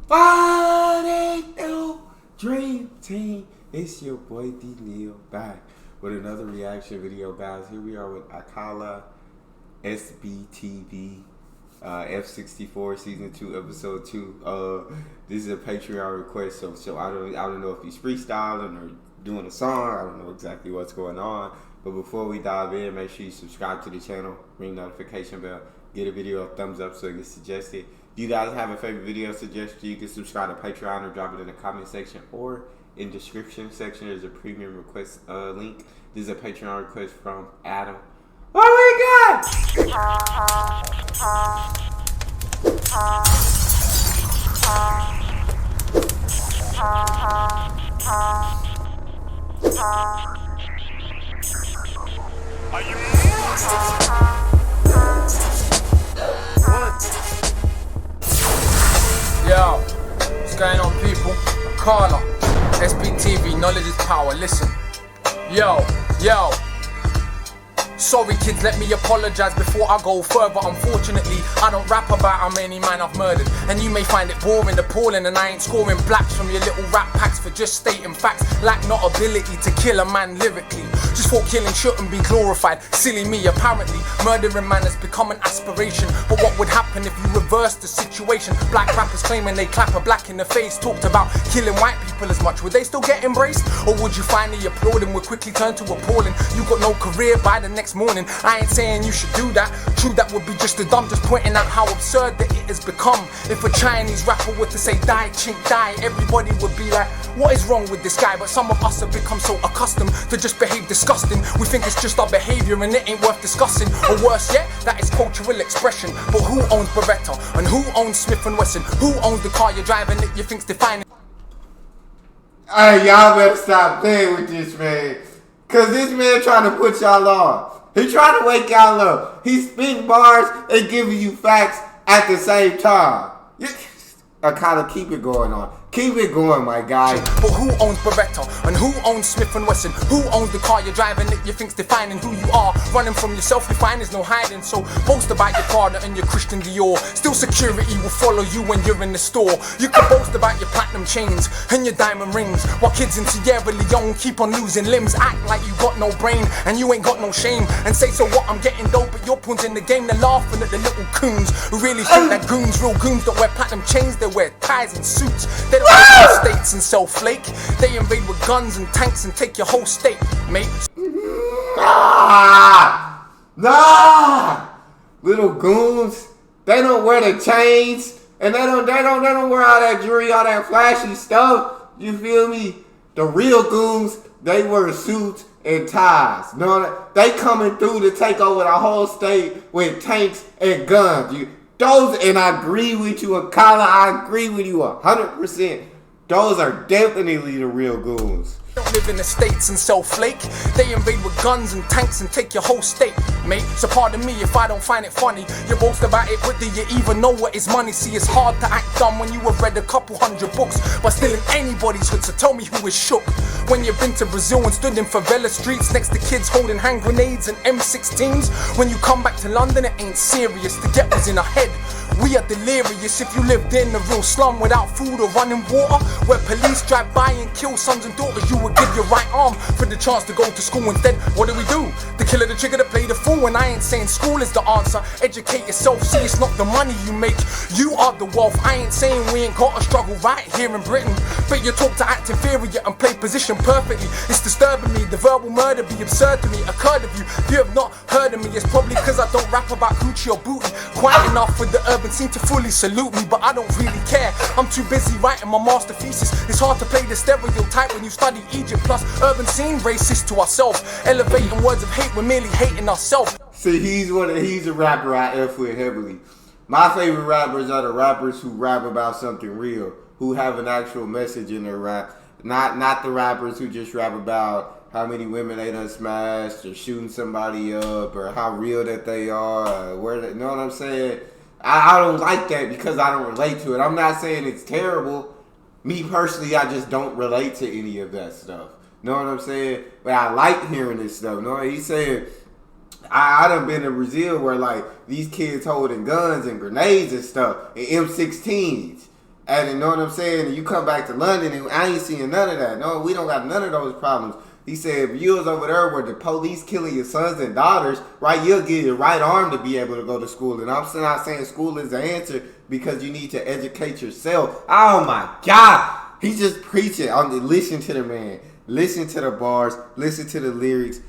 What ain't no dream team? It's your boy D Neal back with another reaction video, guys. Here we are with Akala, SBTV, F64 season 2, episode 2. This is a Patreon request, so I don't know if he's freestyling or doing a song. I don't know exactly what's going on. But before we dive in, make sure you subscribe to the channel, ring notification bell, get a video a thumbs up so it gets suggested. If you guys have a favorite video suggestion, you can subscribe to Patreon or drop it in the comment section or in the description section. There's a premium request link. This is a Patreon request from Adam. What we got? Are you Yo, what's going on, people? Akala, SBTV, knowledge is power. Listen, yo. Sorry kids, let me apologize before I go further. Unfortunately, I don't rap about how many man I've murdered, and you may find it boring, appalling, and I ain't scoring blacks from your little rap packs for just stating facts. Lack not ability to kill a man lyrically. Just thought killing shouldn't be glorified. Silly me, apparently murdering man has become an aspiration. But what would happen if you reverse the situation? Black rappers claiming they clap a black in the face talked about killing white people as much. Would they still get embraced? Or would you finally applaud and would quickly turn to appalling? You got no career by the next morning. I ain't saying you should do that. True, that would be just a dumb, just pointing out how absurd that it has become. If a Chinese rapper were to say die, chink, die, everybody would be like, what is wrong with this guy? But some of us have become so accustomed to just behave disgusting. We think it's just our behavior and it ain't worth discussing. Or worse yet, that is cultural expression. But who owns Beretta? And who owns Smith & Wesson? Who owns the car you're driving that you think's defining? Hey, y'all better stop playing with this man. Cause this man trying to put y'all on. He trying to wake y'all up. He's spitting bars and giving you facts at the same time. I kind of keep it going on. Keep it going, my guy. But who owns Beretta? And who owns Smith & Wesson? Who owns the car you're driving that you think's defining who you are? Running from yourself, you find there's no hiding. So boast about your Prada and your Christian Dior. Still security will follow you when you're in the store. You can boast about your platinum chains and your diamond rings, while kids in Sierra Leone keep on losing limbs. Act like you got no brain and you ain't got no shame, and say, so what, I'm getting dope, but your pawns in the game. They're laughing at the little coons who really think that goons, real goons, don't wear platinum chains. They wear ties and suits. They don't live in states and sell flake. They invade with guns and tanks and take your whole state, mate. Nah, little goons. They don't wear the chains, and they don't wear all that jewelry, all that flashy stuff. You feel me? The real goons, they wear suits and ties. No, they coming through to take over the whole state with tanks and guns. Those, and I agree with you, Akala. I agree with you 100%. Those are definitely the real goons. Don't live in the states and sell flake. They invade with guns and tanks and take your whole state, mate. So pardon me if I don't find it funny. You boast about it, but do you even know what is money? See, it's hard to act dumb when you have read a couple hundred books, but still in anybody's hood. So tell me who is shook when you've been to Brazil and stood in favela streets next to kids holding hand grenades and M16s. When you come back to London, it ain't serious. The get was in our head. We are delirious. If you lived in a real slum without food or running water, where police drive by and kill sons and daughters, you would give your right arm for the chance to go to school. Instead, what do? The killer, the trigger, to play the fool. And I ain't saying school is the answer. Educate yourself, see it's not the money you make, you are the wealth. I ain't saying we ain't got a struggle right here in Britain, but you talk to act inferior and play position perfectly. It's disturbing me, the verbal murder be absurd to me. Occurred of you, if you have not heard of me, it's probably cause I don't rap about coochie or booty quite enough for the urban seem to fully salute me, but I don't really care. I'm too busy writing my master thesis. It's hard to play the stereotype when you study Egypt plus urban scene, racist to ourselves. Elevating words of hate, we're merely hating ourselves. See, he's a rapper I F with heavily. My favorite rappers are the rappers who rap about something real, who have an actual message in their rap. Not the rappers who just rap about how many women they done smashed or shooting somebody up or how real that they are, you know what I'm saying? I don't like that because I don't relate to it. I'm not saying it's terrible. Me personally, I just don't relate to any of that stuff. Know what I'm saying? But I like hearing this stuff. No, he's saying I done been in Brazil where like these kids holding guns and grenades and stuff and M16s. And you know what I'm saying? And you come back to London and I ain't seeing none of that. No, we don't got none of those problems. He said, if you was over there where the police killing your sons and daughters, right, you'll get your right arm to be able to go to school. And I'm not saying school is the answer because you need to educate yourself. Oh my God. He's just preaching. Listen to the man. Listen to the bars. Listen to the lyrics.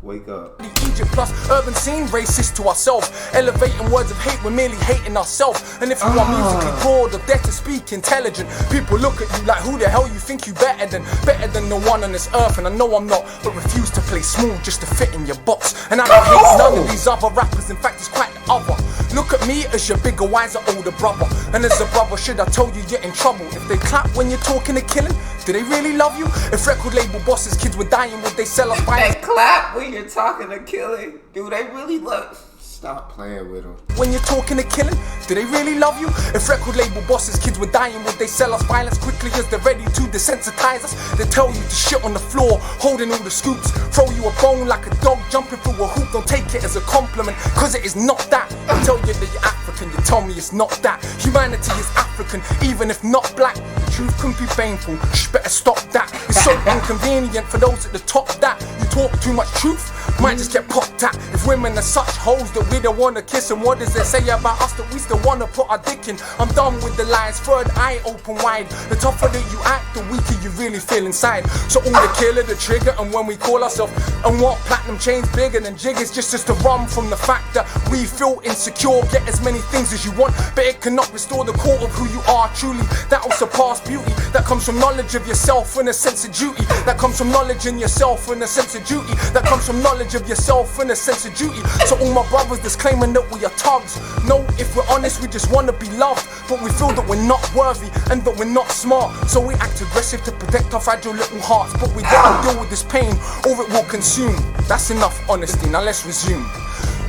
Wake up. Egypt plus urban scene, racist to ourselves. Elevating words of hate, we're merely hating ourselves. And if you are musically broad or dare to speak intelligent, people look at you like, who the hell you think you better than the one on this earth? And I know I'm not, but refuse to play small just to fit in your box. And I don't hate none of these other rappers, in fact it's quite the other. Look at me as your bigger, wiser, older brother. And as a brother, should I tell you you're in trouble? If they clap when you're talking of killing, do they really love you? If record label bosses' kids were dying, would they sell us violence? They clap when you're talking of killing. Do they really love? Stop playing with them. When you're talking of killing, do they really love you? If record label bosses' kids were dying, would they sell us violence quickly as they're ready to desensitize us? They tell you to shit on the floor, holding all the scoops, throw you a bone like a dog jumping through a hoop. Don't take it as a compliment, cause it is not that. They tell you that you're African, you tell me it's not that. Humanity is African, even if not black. The truth can be painful, shh, better stop that. It's so inconvenient for those at the top that you talk too much truth, might just get popped at. If women are such hoes that we don't wanna kiss them, what does it say about us that we still wanna put our dick in? I'm done with the lies, third eye open wide. The tougher that you act, the weaker you really feel inside. So all the killer, the trigger, and when we call ourselves and what platinum chains bigger than jiggers, just to run from the fact that we feel insecure. Get as many things as you want, but it cannot restore the core of who you are truly. That'll surpass beauty. That comes from knowledge of yourself and a sense of duty. That comes from knowledge in yourself and a sense of duty. That comes from knowledge of yourself and a sense of duty. So all my brothers that's claiming that we are thugs, no, if we're honest, we just wanna be loved, but we feel that we're not worthy and that we're not smart. So we act aggressive to protect our fragile little hearts, but we gotta deal with this pain or it will consume. That's enough honesty, now let's resume.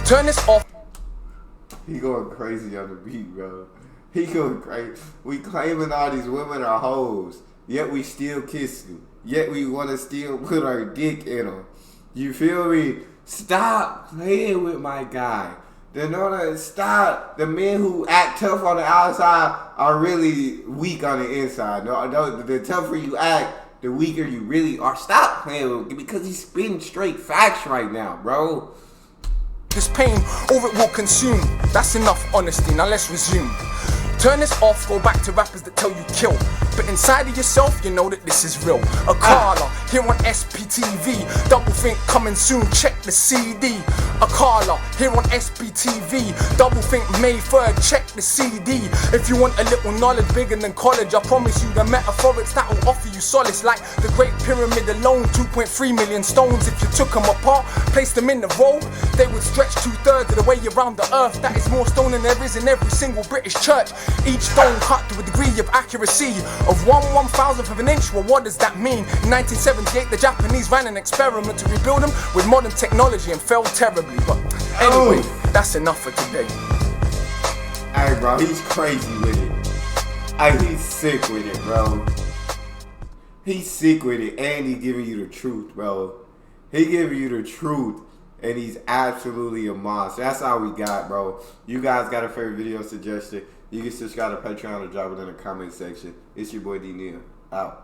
Turn this off. He going crazy on the beat, bro. He going crazy. We claiming all these women are hoes, yet we still kiss them. Yet we want to still put our dick in them. You feel me? Stop playing with my guy. Stop. The men who act tough on the outside are really weak on the inside. No, the tougher you act, the weaker you really are. Stop playing with him because he's spitting straight facts right now, bro. This pain or it will consume. That's enough honesty, now let's resume. Turn this off, go back to rappers that tell you kill, but inside of yourself you know that this is real. Akala, here on SBTV, double think coming soon, check the CD. Akala, here on SBTV, double think May 3rd, check the CD. If you want a little knowledge bigger than college, I promise you the metaphorics that will offer you solace. Like the Great Pyramid alone, 2.3 million stones. If you took them apart, placed them in the road, they would stretch 2/3 of the way around the earth. That is more stone than there is in every single British church. Each stone cut to a degree of accuracy of 1/1000th of an inch. Well, what does that mean? In 1978, the Japanese ran an experiment to rebuild them with modern technology and failed terribly. But anyway, that's enough for today. Hey, bro, he's crazy with it. Hey, he's sick with it, bro. He's sick with it, and he's giving you the truth, bro. He giving you the truth, and he's absolutely a monster. That's all we got, bro. You guys got a favorite video suggestion? You can subscribe to Patreon or drop it in the comment section. It's your boy D Neal. Out.